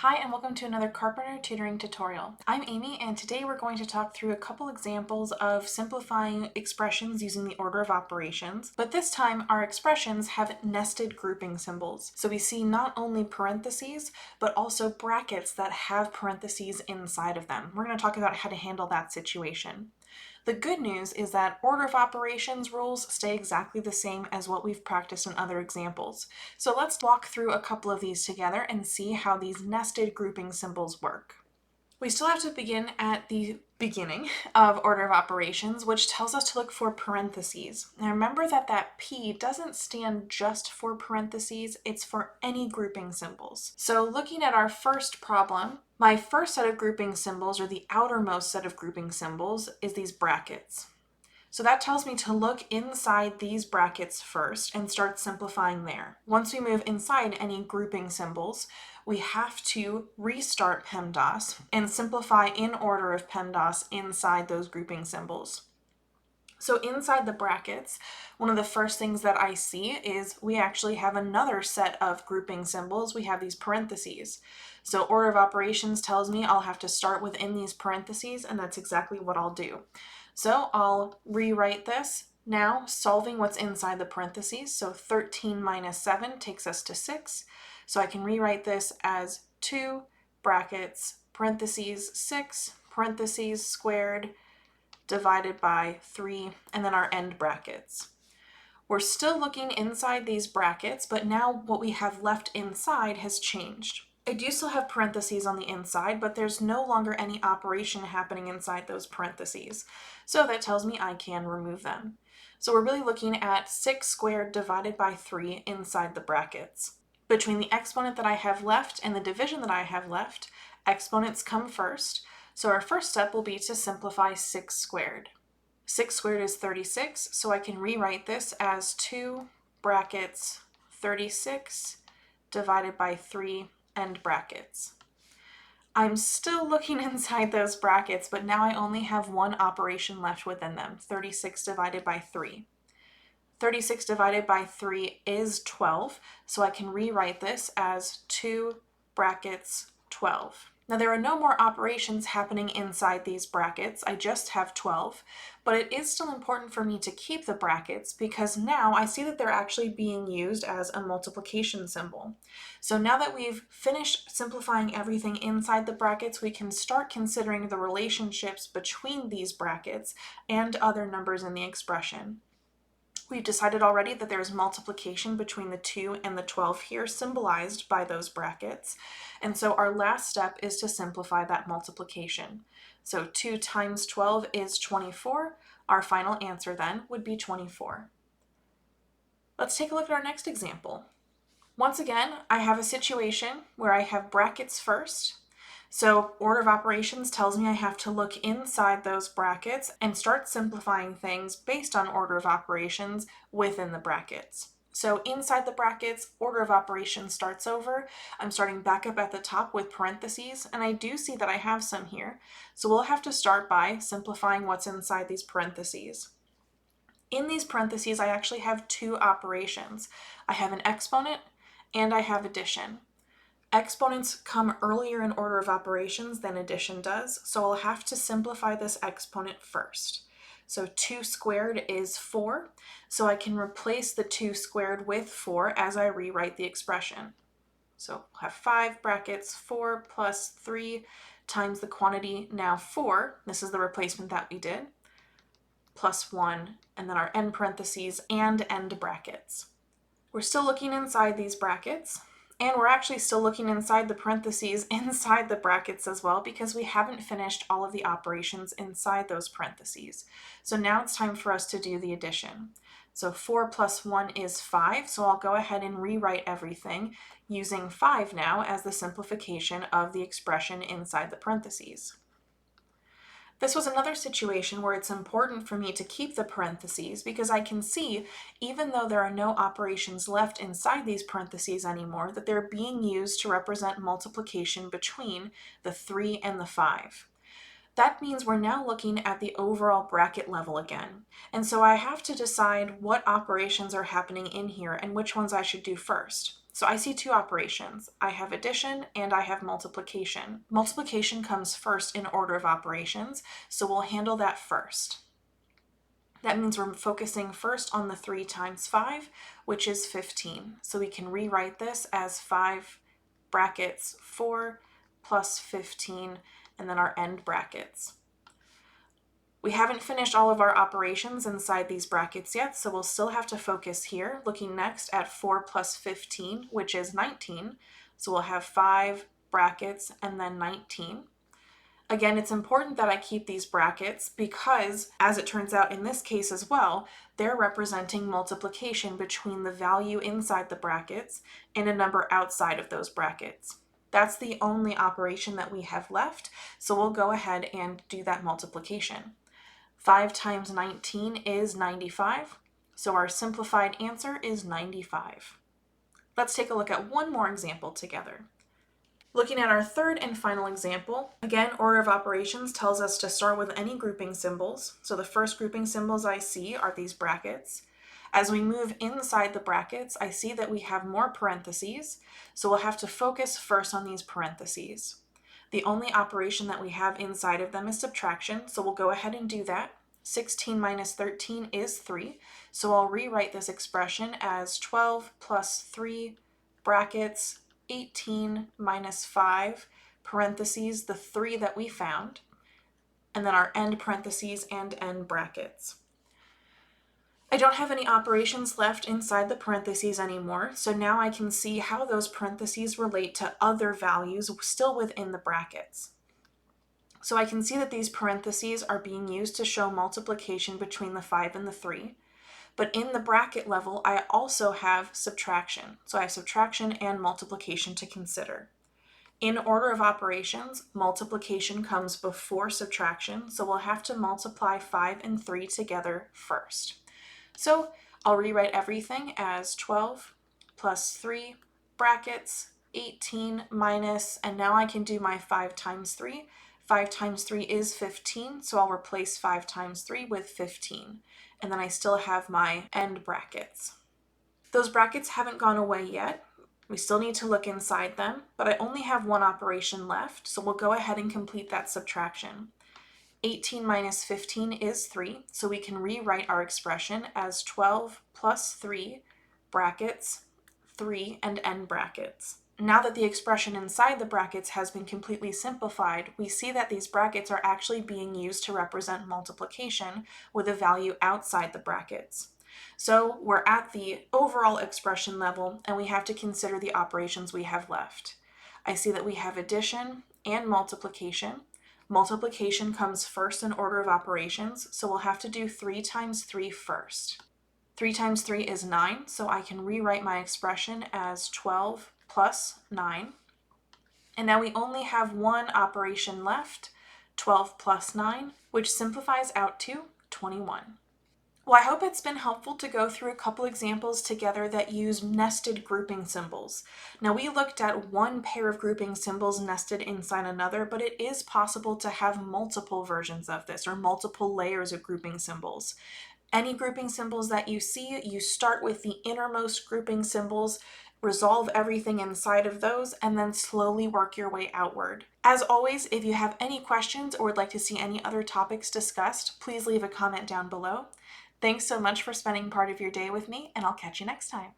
Hi and welcome to another Carpenter tutoring tutorial. I'm Amy and today we're going to talk through a couple examples of simplifying expressions using the order of operations, but this time our expressions have nested grouping symbols. So we see not only parentheses, but also brackets that have parentheses inside of them. We're going to talk about how to handle that situation. The good news is that order of operations rules stay exactly the same as what we've practiced in other examples. So let's walk through a couple of these together and see how these nested grouping symbols work. We still have to begin at the beginning of order of operations, which tells us to look for parentheses. Now remember that P doesn't stand just for parentheses, it's for any grouping symbols. So looking at our first problem, my first set of grouping symbols, or the outermost set of grouping symbols, is these brackets. So that tells me to look inside these brackets first and start simplifying there. Once we move inside any grouping symbols, we have to restart PEMDAS and simplify in order of PEMDAS inside those grouping symbols. So inside the brackets, one of the first things that I see is we actually have another set of grouping symbols. We have these parentheses. So order of operations tells me I'll have to start within these parentheses, and that's exactly what I'll do. So I'll rewrite this now, solving what's inside the parentheses. So 13 minus 7 takes us to 6. So I can rewrite this as 2 brackets, parentheses 6, parentheses squared, divided by 3, and then our end brackets. We're still looking inside these brackets, but now what we have left inside has changed. I do still have parentheses on the inside, but there's no longer any operation happening inside those parentheses. So that tells me I can remove them. So we're really looking at 6 squared divided by 3 inside the brackets. Between the exponent that I have left and the division that I have left, exponents come first. So our first step will be to simplify 6 squared. 6 squared is 36, so I can rewrite this as 2 brackets 36 divided by 3 end brackets. I'm still looking inside those brackets, but now I only have one operation left within them, 36 divided by 3. 36 divided by 3 is 12, so I can rewrite this as 2 brackets 12. Now there are no more operations happening inside these brackets, I just have 12, but it is still important for me to keep the brackets because now I see that they're actually being used as a multiplication symbol. So now that we've finished simplifying everything inside the brackets, we can start considering the relationships between these brackets and other numbers in the expression. We've decided already that there is multiplication between the 2 and the 12 here, symbolized by those brackets. And so our last step is to simplify that multiplication. So 2 times 12 is 24. Our final answer then would be 24. Let's take a look at our next example. Once again, I have a situation where I have brackets first. So order of operations tells me I have to look inside those brackets and start simplifying things based on order of operations within the brackets. So inside the brackets, order of operations starts over. I'm starting back up at the top with parentheses, and I do see that I have some here. So we'll have to start by simplifying what's inside these parentheses. In these parentheses, I actually have 2 operations. I have an exponent and I have addition. Exponents come earlier in order of operations than addition does, so I'll have to simplify this exponent first. So 2 squared is 4, so I can replace the 2 squared with 4 as I rewrite the expression. So we'll have 5 brackets 4 plus 3 times the quantity, now 4, this is the replacement that we did, plus 1, and then our end parentheses and end brackets. We're still looking inside these brackets. And we're actually still looking inside the parentheses inside the brackets as well because we haven't finished all of the operations inside those parentheses. So now it's time for us to do the addition. So 4 plus 1 is 5, so I'll go ahead and rewrite everything using 5 now as the simplification of the expression inside the parentheses. This was another situation where it's important for me to keep the parentheses because I can see, even though there are no operations left inside these parentheses anymore, that they're being used to represent multiplication between the 3 and the 5. That means we're now looking at the overall bracket level again. And so I have to decide what operations are happening in here and which ones I should do first. So I see two operations. I have addition and I have multiplication. Multiplication comes first in order of operations, so we'll handle that first. That means we're focusing first on the 3 times 5, which is 15. So we can rewrite this as 5 brackets 4 plus 15, and then our end brackets. We haven't finished all of our operations inside these brackets yet, so we'll still have to focus here, looking next at 4 plus 15, which is 19. So we'll have 5 brackets and then 19. Again, it's important that I keep these brackets because, as it turns out in this case as well, they're representing multiplication between the value inside the brackets and a number outside of those brackets. That's the only operation that we have left, so we'll go ahead and do that multiplication. 5 times 19 is 95, so our simplified answer is 95. Let's take a look at one more example together. Looking at our third and final example, again, order of operations tells us to start with any grouping symbols. So the first grouping symbols I see are these brackets. As we move inside the brackets, I see that we have more parentheses, so we'll have to focus first on these parentheses. The only operation that we have inside of them is subtraction, so we'll go ahead and do that. 16 minus 13 is 3, so I'll rewrite this expression as 12 plus 3 brackets 18 minus 5 parentheses, the 3 that we found, and then our end parentheses and end brackets. I don't have any operations left inside the parentheses anymore, so now I can see how those parentheses relate to other values still within the brackets. So I can see that these parentheses are being used to show multiplication between the 5 and the 3. But in the bracket level, I also have subtraction. So I have subtraction and multiplication to consider. In order of operations, multiplication comes before subtraction, so we'll have to multiply 5 and 3 together first. So I'll rewrite everything as 12 plus 3 brackets 18 minus, and now I can do my 5 times 3. 5 times 3 is 15, so I'll replace 5 times 3 with 15. And then I still have my end brackets. Those brackets haven't gone away yet. We still need to look inside them, but I only have one operation left, so we'll go ahead and complete that subtraction. 18 minus 15 is 3, so we can rewrite our expression as 12 plus 3 brackets 3 and end brackets. Now that the expression inside the brackets has been completely simplified, we see that these brackets are actually being used to represent multiplication with a value outside the brackets. So we're at the overall expression level, and we have to consider the operations we have left. I see that we have addition and multiplication. Multiplication comes first in order of operations, so we'll have to do 3 times 3 first. 3 times 3 is 9, so I can rewrite my expression as 12 plus 9. And now we only have one operation left, 12 plus 9, which simplifies out to 21. Well, I hope it's been helpful to go through a couple examples together that use nested grouping symbols. Now, we looked at one pair of grouping symbols nested inside another, but it is possible to have multiple versions of this or multiple layers of grouping symbols. Any grouping symbols that you see, you start with the innermost grouping symbols, resolve everything inside of those, and then slowly work your way outward. As always, if you have any questions or would like to see any other topics discussed, please leave a comment down below. Thanks so much for spending part of your day with me, and I'll catch you next time.